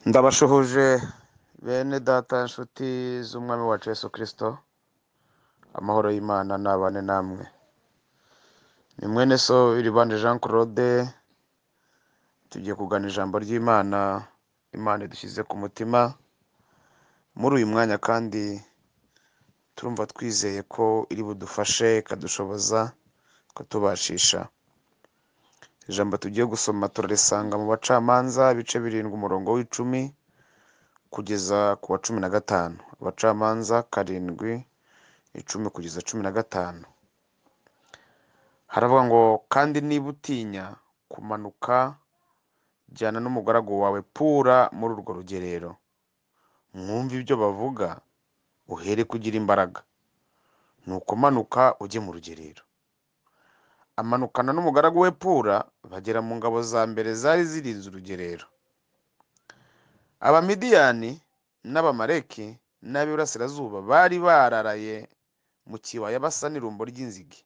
Ndabashuhuje bene data nshuti z'umwami wacu Yesu Kristo, amahoro y'Imana nabane namwe. Ni mwene so Ev.Iribanje J Claude, tugiye kugana ijambo ry'Imana, Imana idushyize ku mutima muri uyu mwanya, kandi turumva twizeye ko iri budufashe ikadushoboza kutubashisha. Ijambo tugiye gusoma turarisanga mu Bacamanza ibice 7 umurongo w'10 kugeza ku wa 15. Abacamanza 7 10 kugeza 15. Haravuga ngo, kandi niba utinya kumanuka, jyana n'umugaragu wawe Pura muri urwo rugerero, mwumve ibyo bavuga, uhere kugira imbaraga, nuko manuka ujye mu rugerero. Amanukana n'umugaragu we Pura, bagera mu ngabo za mbere zari zirinze urugerero. Abamidiyani n'Abamaleki n'ab'iburasirazuba bari bararaye mu kibaya basa n'irumbo ry'inzige,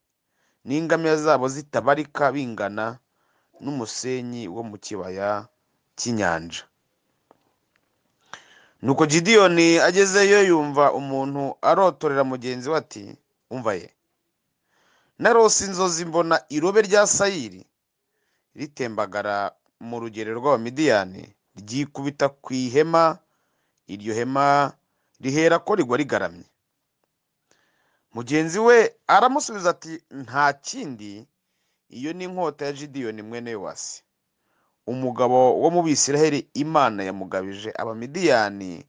n'ingamiya zabo zitabarika bingana n'umusenyi wo mu kibaya cy'inyanja. Nuko Gideyoni agezeyo yumva umuntu arotorera mugenzi we ati, umva ye, narose inzozi mbona irobe rya sayiri ritembagara mu rugerero rw'Abamidiyani, ryikubita ku ihema, iryo hema rihera ko rigwa rigaramye. Mugenzi we aramusubiza ati, nta kindi, iyo ni inkota ya Gideyoni mwene Yowasi, umugabo wo mu Bisiraheli Imana yamugabije Abamidiyani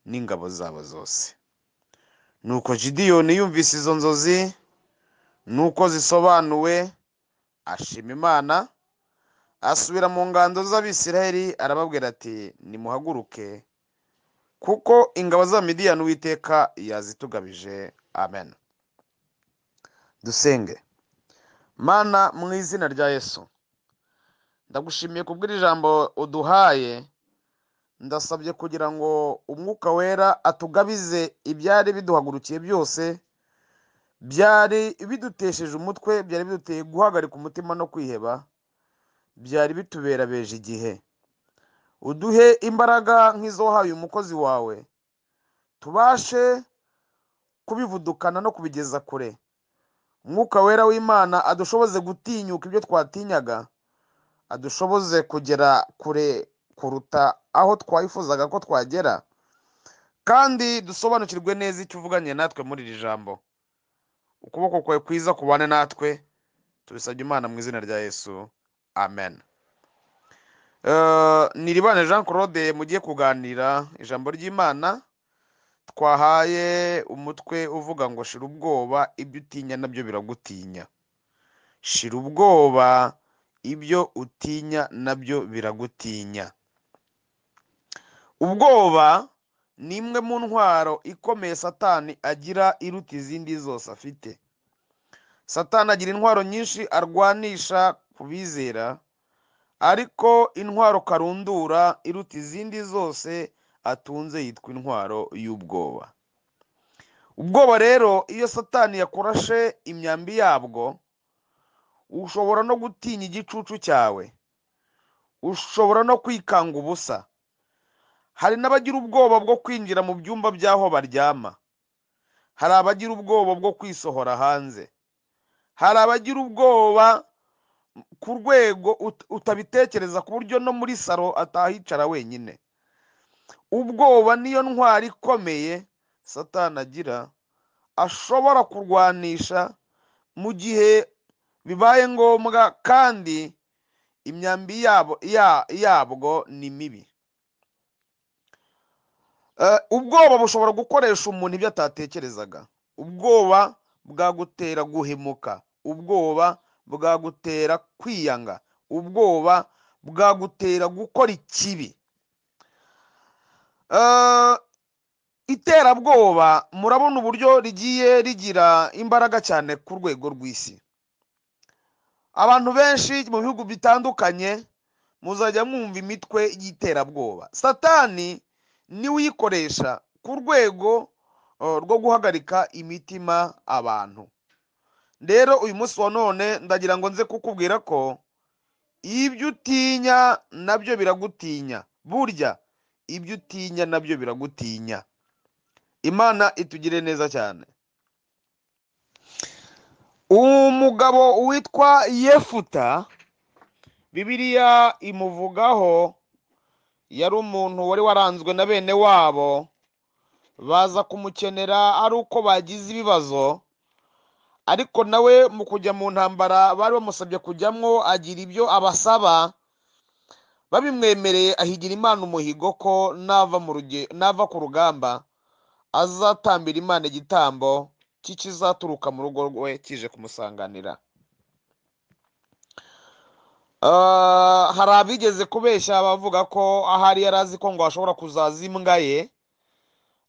n'ingabo zabo zose. Nuko Gideyoni yumvise izo nzozi nuko zisobanuwe, ashima Imana, asubira mu ngando z'Abisiraheli arababwira ati, nimuhaguruke, kuko ingabo z'Abamidiyani Uwiteka yazitugabije. Amen. Dusenge. Mana, mu izina rya Yesu, ndagushimiye kubw'iri jambo uduhaye. Ndasabye kugira ngo umwuka wera atugabize ibyari biduhagurukiye byose, byari bidutesheje umutwe, byari biduteye guhagarika umutima no kwiheba, byari bitubera beje igihe. Uduhe imbaraga nk'izo wahaye umukozi wawe, tubashe kubivudukana no kubigeza kure. Umwuka wera w'Imana adushoboze gutinyuka ibyo twatinyaga, adushoboze kugera kure kuruta aho twayifuzaga ko twagera, kandi dusobanukirwe neza icyo uvuganye natwe muri iri jambo. Ukuboko kwawe kwiza kubane natwe, tubisabye Imana mu izina rya Yesu. Amen. Ni Ev.Iribanje J Claude mugiye kuganira ijambo ry'Imana. Twahaye umutwe uvuga ngo, shira ubwoba, ibyo utinya nabyo biragutinya. Shira ubwoba, ibyo utinya nabyo biragutinya. Ubwoba ni imwe mu ntwaro ikomeye Satani agira iruta izindi zose afite. Satani agira intwaro nyinshi arwanisha ku bizera, ariko intwaro karundura iruta izindi zose atunze yitwa intwaro y'ubwoba. Ubwoba rero, iyo Satani yakurashe imyambi yabwo, ushobora no gutinya igicucu cyawe, ushobora no kwikanga ubusa. Hari n'abagira ubwoba bwo kwinjira mu byumba by'aho baryama, hari abagira ubwoba bwo kwisohora hanze, hari abagira ubwoba ku rwego utabitekereza, ku buryo no muri salo atahicara wenyine. Ubwoba niyo ntwari ikomeye Satani agira, ashobora kurwanisha mu gihe bibaye ngombwa, kandi imyambi yabwo ni mibi. Ubwoba bushobora gukoresha umuntu ibyo atatekerezaga. Ubwoba bwagutera guhemuka, ubwoba bwagutera kwiyanga, ubwoba bwagutera gukora ikibi. Iterabwoba murabona uburyo rigiye rigira imbaraga cyane ku rwego rw'isi. Abantu benshi mu bihugu bitandukanye muzajya mwumva imitwe y'iterabwoba. Satani niwe uyikoresha ku rwego rwo guhagarika imitima abantu. Rero uyu munsi wa none ndagira ngo nze kukubwira ko ibyo utinya nabyo biragutinya. Burya ibyo utinya nabyo biragutinya. Imana itugire neza cyane. Umugabo witwa Yefuta, Bibiliya imuvugaho, yari umuntu wari waranzwe na bene wabo, baza kumukenera ari uko bagize ibibazo, ariko nawe mu kujya mu ntambara bari bamusabye kujyamwo agira ibyo abasaba, babimwemereye ahigira Imana umuhigo ko nava ku rugamba azatambira Imana igitambo kizaturuka mu rugo rwe kije kumusanganira. Hari abigeze kubeshya bavuga ko ahari yari azi ko ngo hashobora kuzaza imbwa ye,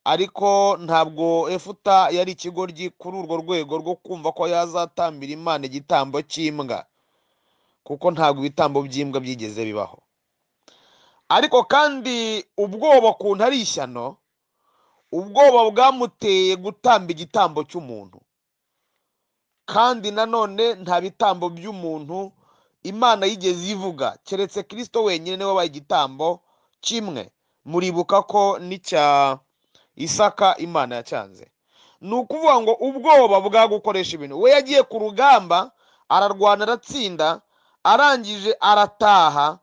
ariko ntabwo Yefuta yari ikigoryi kuri urwo rwego rwo kumva ko yazatambira Imana igitambo cy'imbwa, kuko ntabwo ibitambo by'imbwa byigeze bibaho. Ariko kandi ubwoba kuntu ari ishyano, ubwoba bwamuteye gutamba igitambo cy'umuntu, kandi nanone nta bitambo by'umuntu Imana yigeze ivuga, keretse Kristo wenyine niwe wabaye igitambo kimwe. Muribuka ko n'icya Isaka Imana yacyanze. Ni ukuvuga ngo ubwoba bwagukoresha ibintu. We yagiye ku rugamba, ararwana, aratsinda, arangije arataha,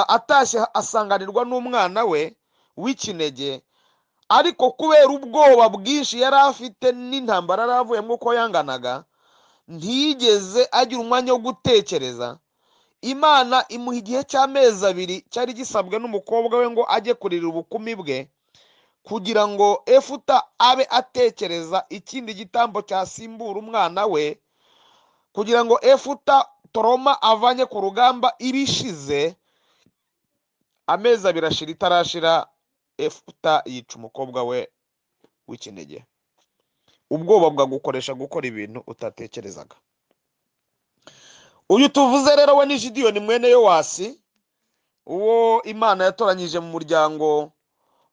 atashye asanganirwa n'umwana we w'ikinege, ariko kubera ubwoba bwinshi yari afite n'intambara yari avuyemo uko yanganaga, ntiyigeze agira umwanya wo gutekereza. Imana imuha igihe cy'amezi 2 cyari gisabwe n'umukobwa we ngo ajye kurira ubukumi bwe, kugira ngo Yefuta abe atekereza ikindi gitambo cyasimbura umwana we, kugira ngo Yefuta toroma avanye ku rugamba ibishize. Amezi 2 ashira, itarashira Yefuta yica umukobwa we w'ikinege. Ubwoba bwagukoresha gukora ibintu utatekerezaga. Uyu tuvuze rero we ni Gideyoni mwene Yowasi, uwo Imana yatoranyije mu muryango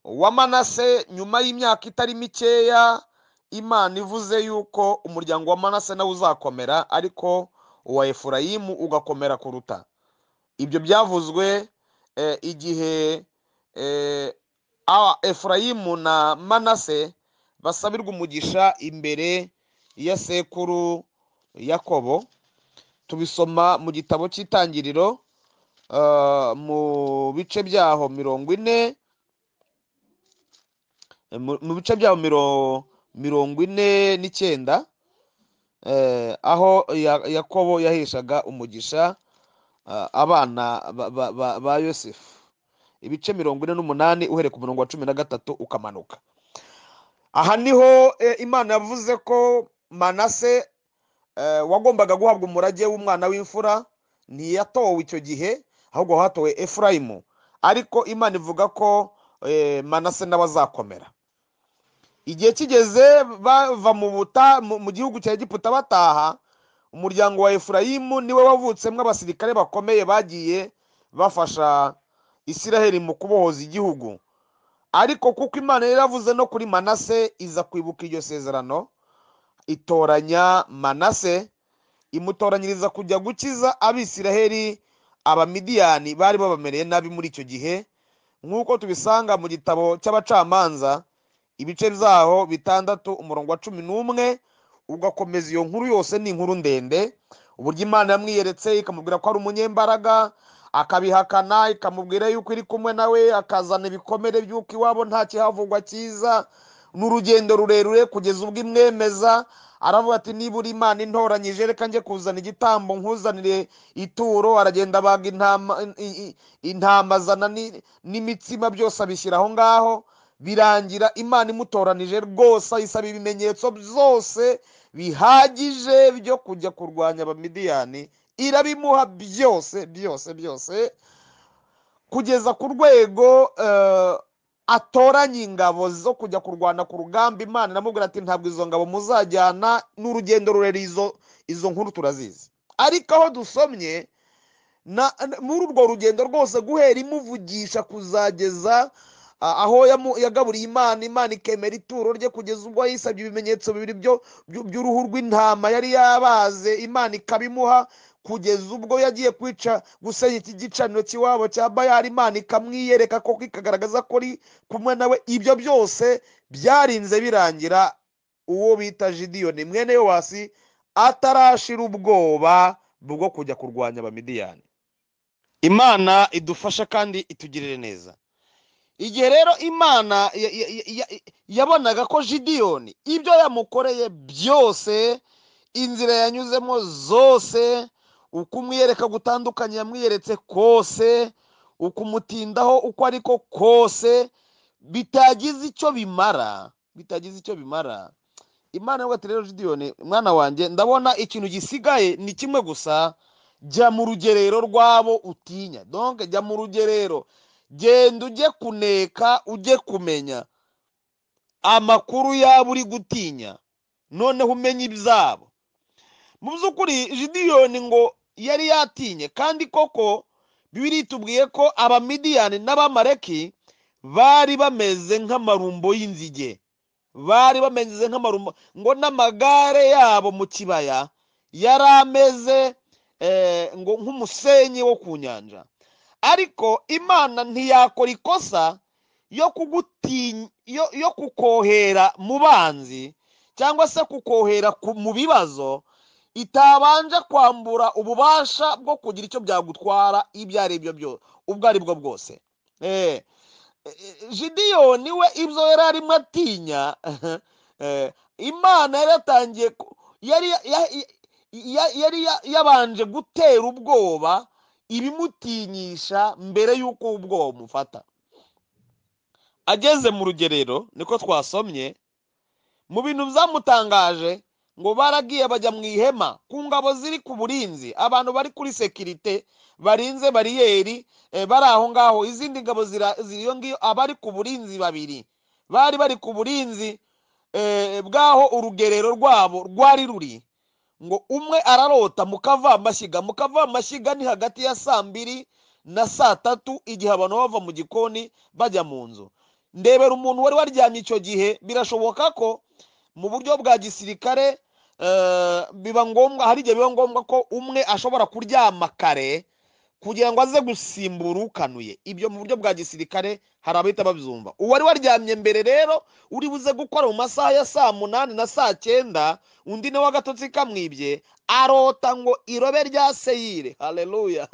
wa Manase. Nyuma y'imyaka itari mikeya, Imana ivuze yuko umuryango wa Manase nawe uzakomera, ariko uwa Efurayimu ugakomera kuruta. Ibyo byavuzwe igihe Efurayimu na Manase basabirwa umugisha imbere ya sekuru Yakobo. Tubisoma mu gitabo cy'Itangiriro mu bice byaho 40, mu bice byaho 49, aho Yakobo yaheshaga umugisha abana ba Yosefu. Ibice 48 uhereye ku murongo wa 13 ukamanuka. Aha niho Imana yavuze ko Manase wagombaga guhabwa umurage w'umwana w'imfura ntiyatowe icyo gihe, ahubwo hatowe Efurayimu. Ariko Imana ivuga ko Manase nawe azakomera. Igihe kigeze bava mu gihugu cya Egiputa bataha, umuryango wa Efurayimu niwe wavutsemo abasirikare bakomeye bagiye bafasha Isiraheli mu kubohoza igihugu. Ariko kuko Imana yaravuze no kuri Manase, iza kwibuka iryo sezerano, itoranya Manase, imutoranyiriza kujya gukiza Abisiraheli Abamidiyani bari babamereye nabi muri icyo gihe, nk'uko tubisanga mu gitabo cy'Abacamanza ibice byaho 6 umurongo wa 11, ugakomeza. Iyo nkuru yose ni inkuru ndende, uburyo Imana yamwiyeretse ikamubwira ko ari umunyembaraga, akabihakana, ikamubwira yuko iri kumwe nawe, akazana ibikomere by'uko iwabo nta kihavugwa cyiza. N'urugendo rurerure kugeza ubwo imwemeza, aravuga ati niba uri Imana intoranyije, reka njye kuzana igitambo nkuzanire ituro. Aragenda abaga intama, azana n'imitsima, byose abishyira aho ngaho. Birangira Imana imutoranije rwose, ayisaba ibimenyetso byose bihagije byo kujya kurwanya Abamidiyani, irabimuha byose byose byose, kugeza ku rwego atoranya ingabo zo kujya kurwana ku rugamba. Imana iramubwira ati ntabwo izo ngabo muzajyana, n'urugendo rurerure, izo nkuru turazizi. Ariko aho dusomye muri urwo rugendo rwose, guhera imuvugisha kuzageza aho yagaburiye Imana ikemera ituro rye, kugeza ubwo yisabye ibimenyetso 2 by'uruhu rw'intama yari yabaze, Imana ikabimuha, kugeza ubwo yagiye kwica gusenya iki gicaniro cy'iwabo cya Bayali, Imana ikamwiyereka ko ikagaragaza ko ari kumwe nawe. Ibyo byose byarinze birangira uwo bita Gideyoni mwene Yowasi atarashira ubwoba bwo kujya kurwanya abamidiyani. Imana idufasha kandi itugirire neza. Igihe rero Imana yabonaga ko Gideyoni ibyo yamukoreye byose, inzira yanyuzemo zose, ukumwiyereka gutandukanye yamwiyeretse kose, ukumutindaho uko ariko kose, bitagize icyo bimara, Imana yavuga ati rero Gideyoni mwana wanjye, ndabona ikintu gisigaye ni kimwe gusa, jya mu rugerero rwabo utinya. Donc jya mu rugerero, genda ujye kuneka, ujye kumenya amakuru yabo uri gutinya, noneho umenye ibyabo. Mu by'ukuri Gideyoni ngo yari yatinye, kandi koko Bibiliya itubwiye ko abamidiyani n'abamaleki bari bameze nk'amarumbo y'inzige, ngo n'amagare yabo mu kibaya yari ameze ngo nk'umusenyi wo ku nyanja. Ariko Imana ntiyakora ikosa yo kukohera mu banzi cyangwa se kukohera mu bibazo itabanje kwambura ububasha bwo kugira icyo byagutwara ibyo ari byo byose, ubwo ari bwo bwose. Gideyoni we ibyo yari arimo atinya, Imana yari yabanje gutera ubwoba ibimutinyisha mbere y'uko ubwoba bumufata. Ageze mu rugerero, niko twasomye, mu bintu byamutangaje ngo baragiye bajya mu ihema ku ngabo ziri ku burinzi, abantu bari kuri sekirite barinze bariyeri, bari aho ngaho. Izindi ngabo ziriyo ngiyo, abari ku burinzi babiri bari ku burinzi bw'aho urugerero rwabo rwari ruri. Ngo umwe ararota mukavamashyiga ni hagati ya 2:00 na 3:00, igihe abantu bava mu gikoni bajya mu nzu. Ndebera umuntu wari waryamye icyo gihe, birashoboka ko mu buryo bwa gisirikare hari igihe biba ngombwa ko umwe ashobora kuryama kare kugira ngo aze gusimbura ukanuye. Ibyo mu buryo bwa gisirikare hari abahita babyumva. Uwari waryamye mbere rero uri buze gukora mu masaha ya 8:00 na 9:00, undi nawe agatotsi kamwibye, arota ngo irobe rya Seyiri. Haleluya!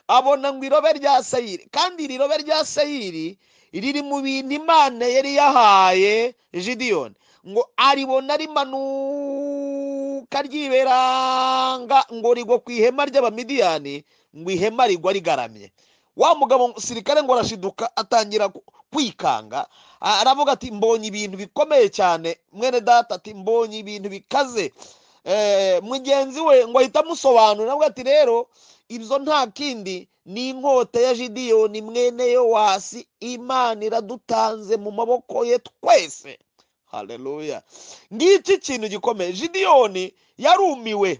Abona ngo irobe rya Seyiri, kandi iri robe rya Seyiri riri mu bintu Imana yari yahaye Gideyoni. Ngo aribona rimanuka ryiberanga, ngo rigwa ku ihema ry'abamidiyani, ngo ihema rigwa rigaramye. Wa mugabo sirikare ngo arashiduka, atangira kwikanga, aravuga ati mbonye ibintu bikomeye cyane mwene data, ati mbonye ibintu bikaze. Mugenzi we ngo ahita amusobanurira, avuga ati rero ibyo nta kindi ni inkota ya Gideyoni mwene Yowasi, Imana iradutanze mu maboko ye twese. Haleluya! Ngiki kintu gikomeye. Gideyoni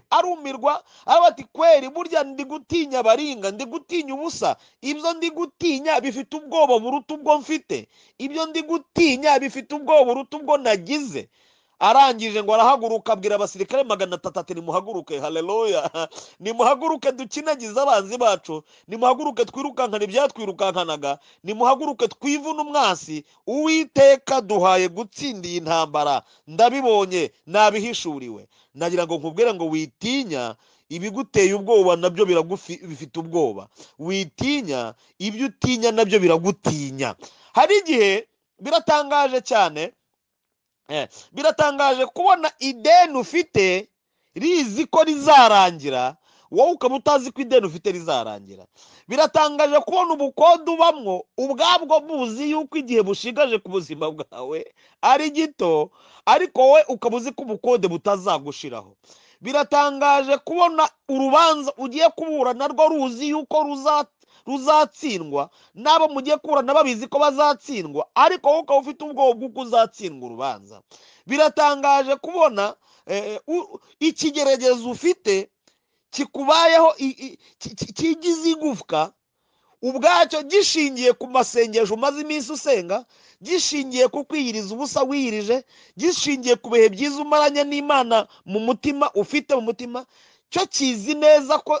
arumirwa, aravuga ati kweri burya ndi gutinya baringa, ndi gutinya ubusa. Ibyo ndi gutinya bifite ubwoba buruta ubwo mfite, ibyo ndi gutinya bifite ubwoba buruta ubwo nagize. Arangije ngo arahaguruka, abwira abasirikare 300 ati nimuhaguruke. Haleluya! Nimuhaguruke dukinagize abanzi bacu, nimuhaguruke twirukankana ibyatwirukankanaga, nimuhaguruke twivuna umwasi. Uwiteka duhaye gutsinda iyi ntambara, ndabibonye, nabihishuriwe. Nagira ngo nkubwire ngo witinya ibiguteye ubwoba, nabyo bifite ubwoba. Witinya ibyo utinya, nabyo biragutinya. Hari igihe biratangaje cyane, biratangaje kubona ideni ufite rizi ko rizarangira, wowe ukaba utazi ko ideni ufite rizarangira. Biratangaje kubona ubukode ubamwo ubwabwo buzi yuko igihe bushigaje ku buzima bwawe ari gito, ariko wowe ukaba uzi ko ubukode butazagushiraho. Biratangaje kubona urubanza ugiye kubura narwo ruzi yuko ruzatsindwa, nabo mugiye kurana babizi ko bazatsindwa, ariko wowe ukaba ufite ubwoba bw'uko uzatsindwa urubanza. Biratangaje kubona ikigeragezo ufite kikubayeho, kigize igufwa ubwacyo, gishingiye ku masengesho umaze iminsi usenga, gishingiye ku kwiyiriza ubusa wiyirije, gishingiye ku bihe byiza umaranye n'Imana mu mutima ufite mu mutima. Cyo kizi neza ko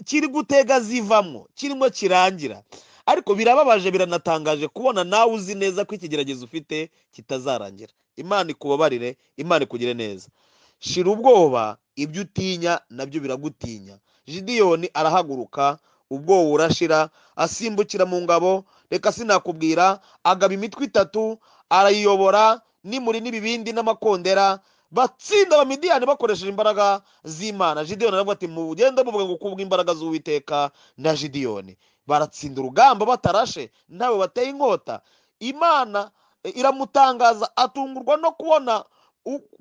kiri gutega zivamwo, kirimo kirangira. Ariko birababaje biranatangaje kubona nawe uzi neza ko ikigeragezo ufite kitazarangira. Imana ikubabarire, Imana ikugire neza. Shira ubwoba, ibyo utinya nabyo biragutinya. Gideyoni arahaguruka, ubwoba urashira, asimbukira mu ngabo, reka sinakubwira, agaba imitwe 3, arayiyobora n'imuri n'ibibindi n'amakondera, batsinda abamidiyani bakoresheje imbaraga z'Imana. Gideyoni aravuga ati mugende muvuga ngo kubwa imbaraga z'Uwiteka na Gideyoni. Baratsinda urugamba batarashe, ntawe bateye inkota. Imana iramutangaza, atungurwa no kubona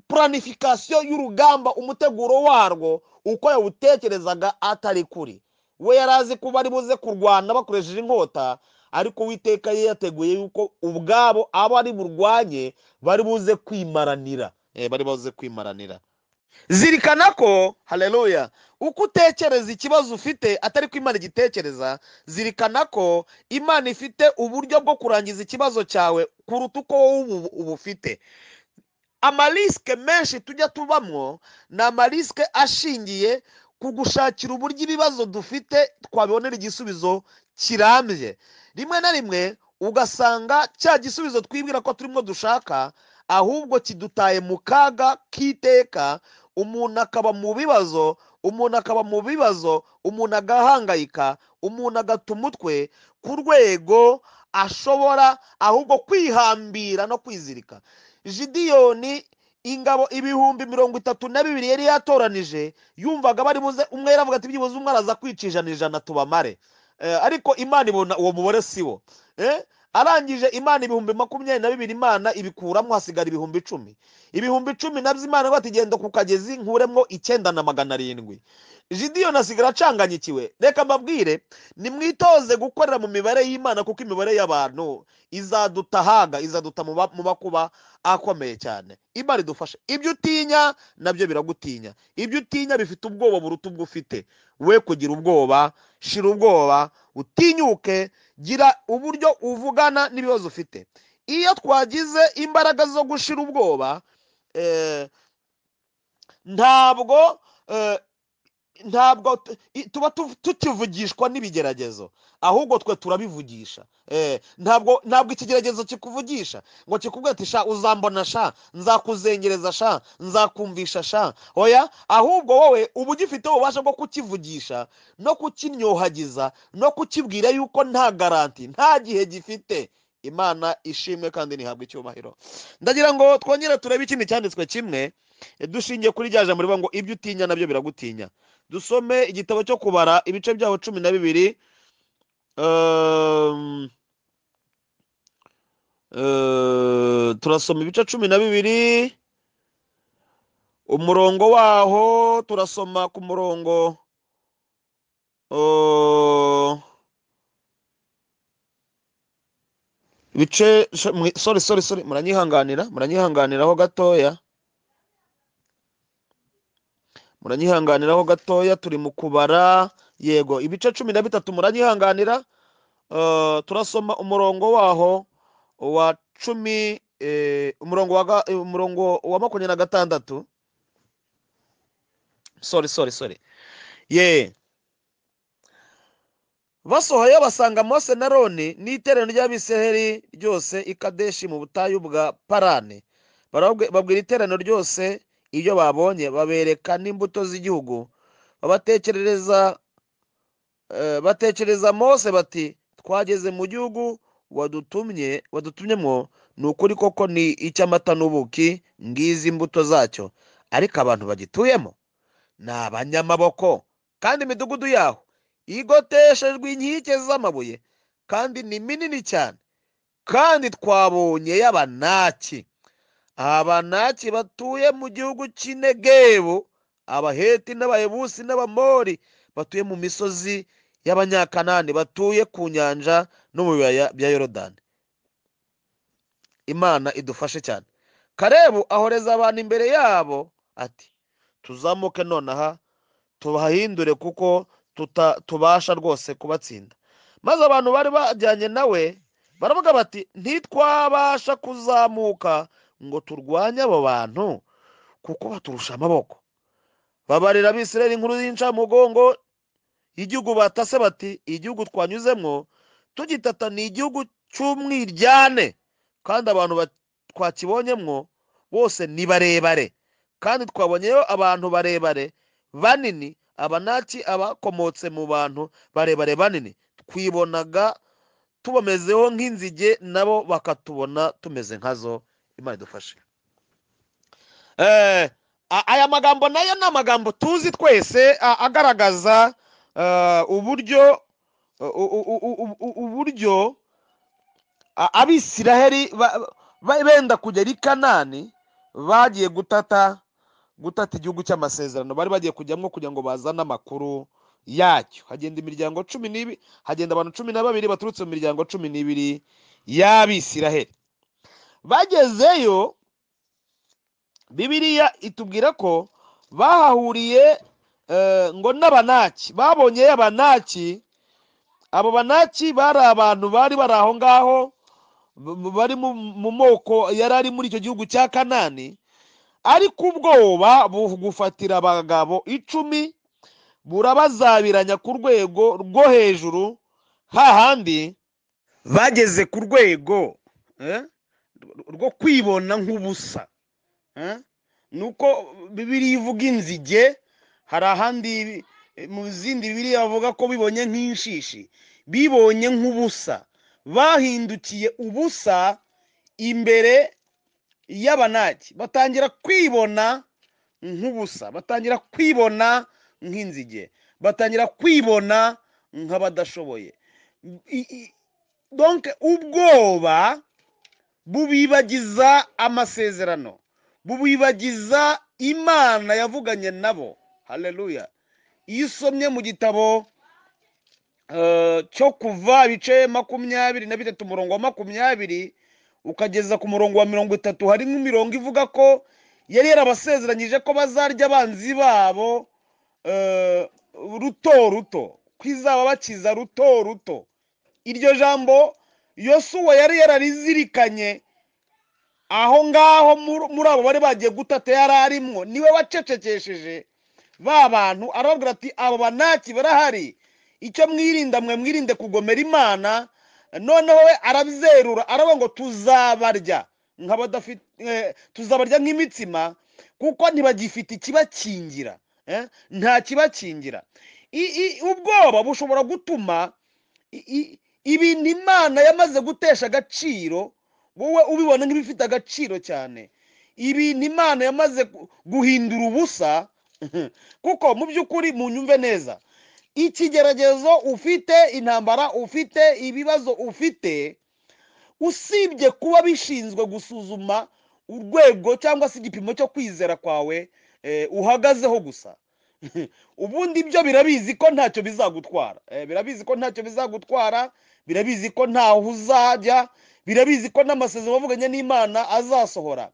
planification y'urugamba, umuteguro warwo uko yawutekerezaga atari kuri. We yarazi ko bari buze kurwana bakoresheje inkota, ariko Uwiteka ye yateguye yuko ubwabo abo ari burwanye bari buze kwimaranira. Bari buze kwimaranira. Zirikana ko, haleluya, uko utekereza ikibazo ufite atari ko Imana igitekereza. Zirikana ko Imana ifite uburyo bwo kurangiza ikibazo cyawe kuruta uko wowe ubufite. Amariske menshi tujya tubamwo ni amariske ashingiye ku gushakira uburyo ibibazo dufite twabibonera igisubizo kirambye. Rimwe na rimwe ugasanga cya gisubizo twibwira ko turimo dushaka ahubwo kidutaye mu kaga k'iteka. Umuntu akaba mu bibazo, umuntu agahangayika, umuntu agata umutwe ku rwego ashobora ahubwo kwihambira no kwizirika. Gideyoni ingabo 32,000 yari yatoranije, yumvaga bari buze, umwe yaravuga ati byibuze umwe araza kwica 100 tubamare. Ariko Imana ibona uwo mubare siwo. Arangije Imana 22,000 Imana ibikuramo, hasigara 10,000. 10,000 nabyo Imana ngo atigenda ku kagezi nkuremwo 9,700. Gideyoni asigara acanganyikiwe. Reka mbabwire, nimwitoze gukorera mu mibare y'Imana, kuko imibare y'abantu izadutahaga, izaduta mu makuba akomeye cyane. Imana idufashe. Ibyo utinya nabyo biragutinya. Ibyo utinya bifite ubwoba buruta ubwo ufite. We kugira ubwoba, shira ubwoba, utinyuke, gira uburyo uvugana n'ibibazo ufite. Iyo twagize imbaraga zo gushira ubwoba, ntabwo tuba tukivugishwa n'ibigeragezo, ahubwo twe turabivugisha. Ntabwo ikigeragezo kikuvugisha ngo kikubwira ati sha uzambona, sha nzakuzengereza, sha nzakumvisha, sha oya, ahubwo wowe uba ugifite ububasha bwo kukivugisha no kukinyohagiza no kukibwira yuko nta garanti, nta gihe gifite. Imana ishimwe kandi nihabwe icyubahiro. Ndagira ngo twongere turebe ikindi cyanditswe kimwe, dushingiye kuri rya jambo rivuga ngo ibyo utinya nabyo biragutinya. Dusome igitabo cyo kubara ibice byaho 12, turasoma ibice 12, umurongo waho turasoma ku murongo ibice sorry muranyihanganiraho gatoya. Muranyihanganiraho gatoya, turi mu kubara, yego, ibice 13 muranyihanganira. Turasoma umurongo waho wa 10, umurongo wa 26. Sorry. Basohoye basanga Mose na Aroni n'iteraniro ry'Abisiraheli ryose i Kadeshi mu butayu bwa Parani. Babwira iteraniro ryose iyo babonye, babereka n'imbuto z'igihugu. Batekereza Mose bati, twageze mu gihugu wadutumyemo, ni ukuri koko ni icy'amata n'ubuki, ngizi imbuto zacyo, ariko abantu bagituyemo ni abanyamaboko, kandi imidugudu yaho igoteshejwe inkike z'amabuye, kandi ni minini cyane. Kandi twabonye y'Abanaki, Abanaki batuye mu gihugu cy'Inegebu, Abaheti n'Abayebusi n'Abamori batuye mu misozi y'Abanyakanani, batuye ku nyanja no mu bibaya bya Yorodani. Imana idufashe cyane. Kalebu ahoreza abantu imbere yabo ati, tuzamuke nonaha tubahindure, kuko tubasha rwose kubatsinda. Maze abantu bari bajyanye nawe baravuga bati, ntitwabasha kuzamuka ngo turwanye abo bantu, kuko baturusha amaboko. Babarira Abisirayeli inkuru y'incamugongo igihugu batase bati igihugu twanyuzemo tugitata ni igihugu cy'umwiryane, kandi abantu twakibonyemo bose ni barebare, kandi twabonyeyo abantu barebare banini, abanaki abakomotse mu bantu barebare banini, twibonaga tubamezeho nk'inzige, nabo bakatubona tumeze nkazo. Imana idufashe. Aya magambo nayo ni amagambo tuzi twese, agaragaza uburyo abisiraheli benda kugera i Kanani bagiye gutata igihugu cy'amasezerano, bari bagiye kujyamo kugira ngo bazane amakuru yacyo. Hagenda imiryango 12, hagenda abantu 12 baturutse mu miryango 12 y'abisiraheli. Bagezeyo, Bibiliya itubwira ko bahahuriye ngo n'abanaki. Babonye abanaki. Abo banaki bari abantu bari aho ngaho, bari mu moko yari ari muri icyo gihugu cya Kanani, ariko ubwoba bugufatira abagabo 10 burabazabiranya ku rwego rwo hejuru, hahandi bageze ku rwego rwo kwibona nk'ubusa. Nuko Bibiliya ivuga inzige, hari ahandi mu zindi Bibiliya bavuga ko bibonye nk'inshishi, bibonye nk'ubusa, bahindukiye ubusa imbere y'abanaki, batangira kwibona nk'ubusa, batangira kwibona nk'inzige, batangira kwibona nk'abadashoboye. Donc ubwoba bubibagiza amasezerano, bubibagiza Imana yavuganye nabo. Haleluya. Iyo usomye mu gitabo cyo Kuva ibice 23 umurongo wa 20 ukageza ku murongo wa 30, harimo imirongo ivuga ko yari yarabasezeranyije ko bazarya abanzi babo ruto ruto, kwizaba bakiza ruto ruto. Iryo jambo Yosuwa yari yararizirikanye aho ngaho muri abo bari bagiye gutata yari arimwo, niwe wacecekesheje ba bantu, arababwira ati abo banaki barahari, icyo mwirinda mwe mwirinde kugomera Imana. Noneho we arabizerura, aravuga ngo tuzabarya tuzabarya nk'imitsima, kuko ntibagifite ikibakingira, nta kibakingira. Ubwoba bushobora gutuma ibintu Imana yamaze gutesha agaciro wowe ubibona nk'ibifite agaciro cyane, ibintu Imana yamaze guhindura ubusa. Kuko mu by'ukuri munyumve neza, ikigeragezo ufite, intambara ufite, ibibazo ufite, usibye kuba bishinzwe gusuzuma urwego cyangwa se igipimo cyo kwizera kwawe uhagazeho gusa, ubundi ibyo birabizi ko ntacyo bizagutwara, birabizi ko ntacyo bizagutwara, birabizi ko ntaho uzajya, birabizi ko n'amasezerano bavuganye n'Imana azasohora.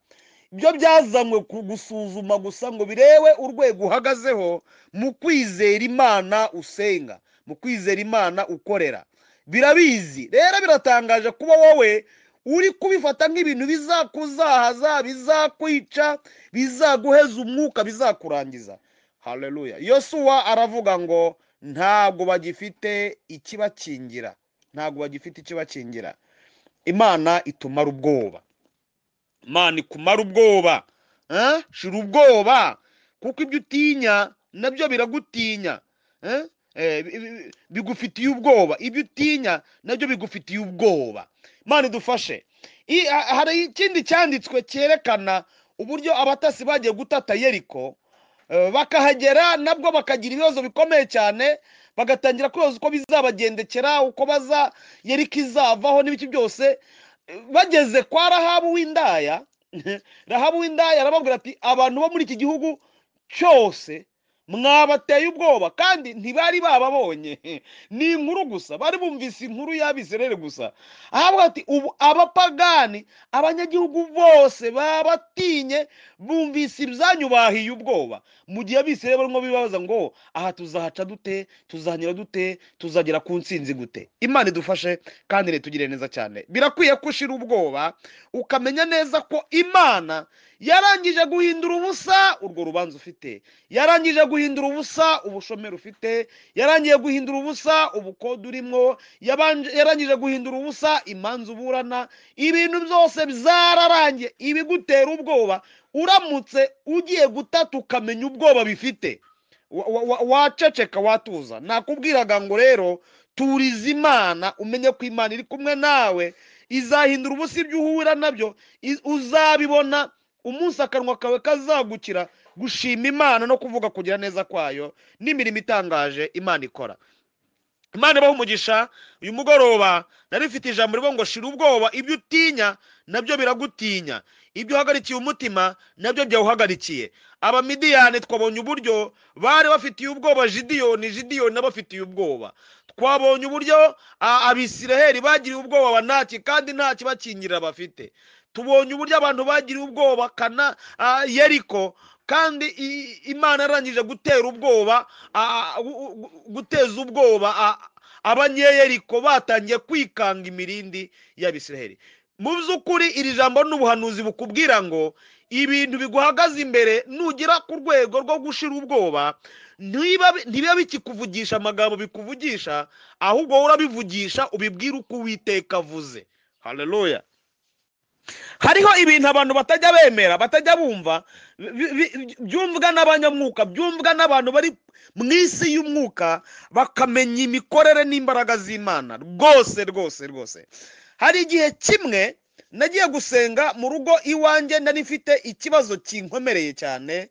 Ibyo byazanywe gusuzuma gusa ngo birewe urwego uhagazeho mu kwizera Imana usenga, mu kwizera Imana ukorera. Birabizi rero, biratangaje kuba wowe uri kubifata nk'ibintu bizakuzahaza, bizakwica, bizaguheza umwuka, bizakurangiza. Haleluya. Yosuwa aravuga ngo ntabwo bagifite ikibakingira, ntabwo bagifite ikibakingira. Imana itumara ubwoba, Imana ikumara ubwoba, shira ubwoba, kuko ibyo utinya nabyo biragutinya, bigufitiye ubwoba, ibyo utinya nabyo bigufitiye ubwoba. Imana idufashe. Hari ikindi cyanditswe cyerekana uburyo abatasi bagiye gutata Yeriko, bakahagera nabwo bakagira ibibazo bikomeye cyane, bagatangira kwibaza uko bizabagendekera, uko Yeriko izavaho n'ibiki byose. Bageze kwa Rahabu w'indaya, Rahabu w'indaya arababwira ati abantu bo muri iki gihugu cyose mwabateye ubwoba, kandi ntibari bababonye, ni inkuru gusa, bari bumvise inkuru y'Abisirayeli gusa. Ahabwa ati ubu abapagani, abanyagihugu bose babatinye, bumvise ibyanyu bahiye ubwoba. Mu gihe Abisirayeli barimo bibaza ngo aha tuzahaca dute, tuzanyura dute, tuzagera ku ntsinzi gute. Imana idufashe kandi retugire neza cyane. Birakwiye kushira ubwoba, ukamenya neza ko Imana yarangije guhindura ubusa urwo rubanza ufite, yarangije guhindura ubusa ubushomeri ufite, yarangiye guhindura ubusa ubukode urimo, yarangije guhindura ubusa imanza uburana, ibintu byose byararangiye. Ibigutera ubwoba uramutse ugiye gutata ukamenya ubwoba bifite, waceceka watuza. Nakubwiraga ngo rero turiza Imana, umenye ko Imana iri kumwe nawe, izahindura ubusa ibyo uhura nabyo, uzabibona umunsi akanwa kawe kazagukira gushima Imana no kuvuga kugira neza kwayo n'imirimo itangaje Imana ikora. Imana ibaha umugisha. Uyu mugoroba nari mfite ijambo rivuga ngo shira ubwoba, ibyo utinya nabyo biragutinya, ibyo uhagarikiye umutima nabyo byawuhagarikiye. Abamidiyani twabonye uburyo bari bafitiye ubwoba Gideyoni n'abafitiye ubwoba. Twabonye uburyo Abisiraheli bagiriye ubwoba Abanaki kandi nta kibakingirira bafite. Tubonye uburyo abantu bagiriye ubwoba Yeriko kandi Imana yarangije gutera ubwoba, guteza ubwoba Abanyeyeriko batangiye kwikanga imirindi y'Abisiraheli. Mu by'ukuri iri jambo n'ubuhanuzi bukubwira ngo ibintu biguhagaze imbere nugera ku rwego rwo gushira ubwoba, ntibiba bikikuvugisha amagambo bikuvugisha, ahubwo wowe urabivugisha ubibwira uko Uwiteka avuze. Haleluya. Hariho ibintu abantu batajya bemera, batajya bumva, byumvwa n'abanyamwuka, byumvwa n'abantu bari mu isi y'umwuka, bakamenya imikorere n'imbaraga z'Imana. Rwose hari igihe kimwe nagiye gusenga mu rugo iwanjye, nari mfite ikibazo kinkomereye cyane,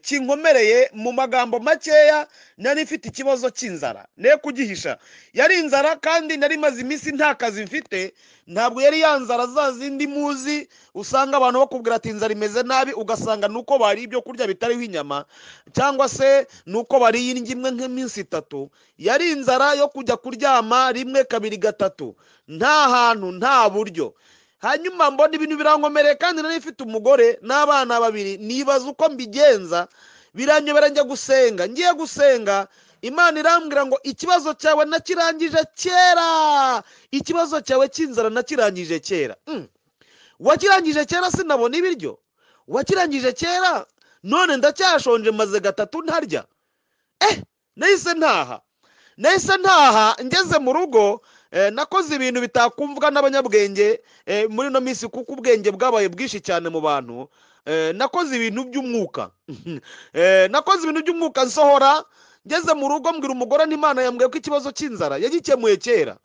kinkomereye mu magambo makeya, nari mfite ikibazo cy'inzara, ne kugihisha. Yari inzara kandi nari maze iminsi nta kazi mfite. Ntabwo yari yanzara za zindi muzi usanga abantu bakubwira ati inzara imeze nabi, ugasanga nuko bari ibyo kurya bitariho inyama, cyangwa se nuko bari indyo imwe nk'iminsi 3. Yari inzara yo kujya kuryama rimwe kabiri gatatu, nta hantu nta buryo. Hanyuma mbona ibintu birankomereye kandi nari mfite umugore n'abana 2, nibaza uko mbigenza, biranyobera njya gusenga. Ngiye gusenga Imana irambwira ngo ikibazo cyawe nakirangije kera, ikibazo cyawe cy'inzara nakirangije kera. Wakirangije kera sinabona ibiryo, wakirangije kera none ndacyashonje maze 3 ntarya. Nahise ntaha ngeze mu rugo. Nakoze ibintu bitakumvwa n'abanyabwenge muri no minsi, kuko ubwenge bwabaye bwinshi cyane mu bantu. Nakoze ibintu by'umwuka, nsohora. Ngeze mu rugo mbwira umugore n'Imana yambwiye ko ikibazo cy'inzara yagikemuye kera.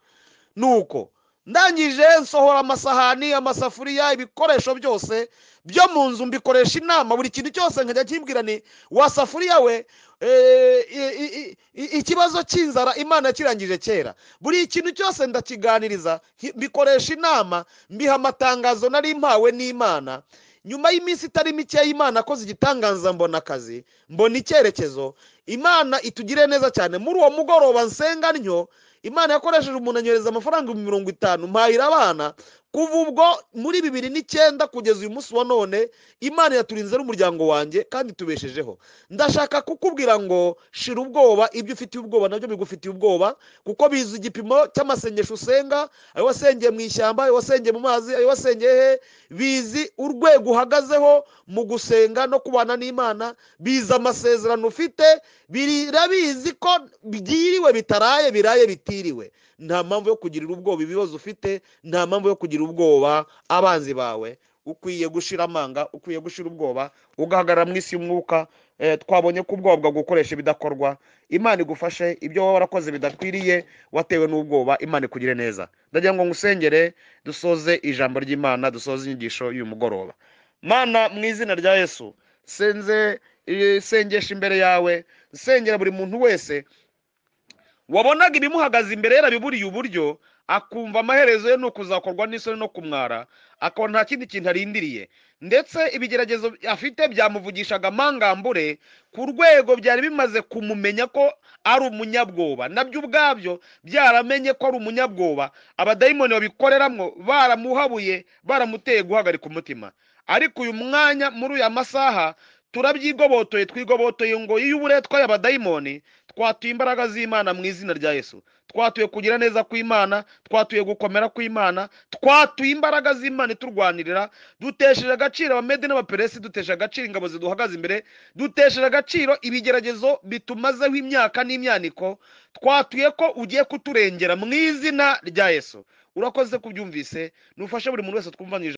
Nuko ndangije nsohora amasahani, amasafuriya, ibikoresho byose byo mu nzu mbikoresha inama. Buri kintu cyose nkajya kimbwira ni wasafuriya we, ikibazo cy'inzara Imana kirangije kera. Buri kintu cyose ndakiganiriza, mbikoresha inama, mbiha amatangazo nari mpawe n'Imana. Nyuma y'iminsi itari mike y'Imana akoze igitangaza, mbona akazi, mbona icyerekezo. Imana itugire neza cyane. Muri uwo mugoroba nsenga ntyo, Imana yakoresheje umuntu anyereza amafaranga 50 mpahira abana. Kuva ubwo muri 2009 kugeza uyu munsi wa none, Imana yaturinze n'umuryango wanjye kandi tubeshejeho. Ndashaka kukubwira ngo shira ubwoba, ibyo ufitiye ubwoba nabyo bigufitiye ubwoba, kuko biza igipimo cy'amasengesho usenga. Ayo wasengeye mu ishyamba, ayo wasengeye mu mazi, ayo wasengeye bizi urwego uhagazeho mu gusenga no kubana n'Imana. Biza amasezerano ufite, birabizi ko byiriwe bitaraye, biraye bitiriwe. Nta mpamvu yo kugirira ubwoba ibibazo ufite, nta mpamvu yo kugira ubwoba abanzi bawe. Ukwiye gushira amanga, ukwiye gushira ubwoba, ugahagarara mu isi y'umwuka. Twabonye ko ubwoba bwa gukoresha ibidakorwa. Imana igufashe, ibyo wowe warakoze bidakwiriye, watewe n'ubwoba, Imana ikugire neza. Ndagira ngo ngusengere dusoze ijambo ry'Imana, dusoze inyigisho y'uyu mugoroba. Mana, mu izina rya Yesu sengesha imbere yawe, sengera buri muntu wese wabonaga ibimuhagaze imbere yarabiburiye uburyo, akumva amaherezo ye no kuzakorwa n'isoni no kumwara, akabona nta kindi kintu arindiriye, ndetse ibigeragezo afite byamuvugishaga amangambure ku rwego byari bimaze kumumenya ko ari umunyabwoba. Nabyo ubwabyo byaramenye ko ari umunyabwoba. Abadayimoni babikoreramo baramuhabuye, baramuteye guhagarika umutima. Ariko uyu mwanya, muri uyu masaha, turabyigobotoye, twigobotoye ngo iyo uburetwa y'abadayimoni, twatuye imbaraga z'Imana mu izina rya Yesu, twatuye kugira neza kw'Imana, twatuye gukomera kw'Imana, twatuye imbaraga z'Imana iturwanirira, dutesheje agaciro abamedi n'abaperesi, dutesheje agaciro ingabo ziduhagaze imbere, dutesheje agaciro ibigeragezo bitumazeho imyaka n'imyaniko, twatuye ko ugiye kuturengera mu izina rya Yesu. Urakoze kubyumvise, nufashe buri muntu wese twumvanije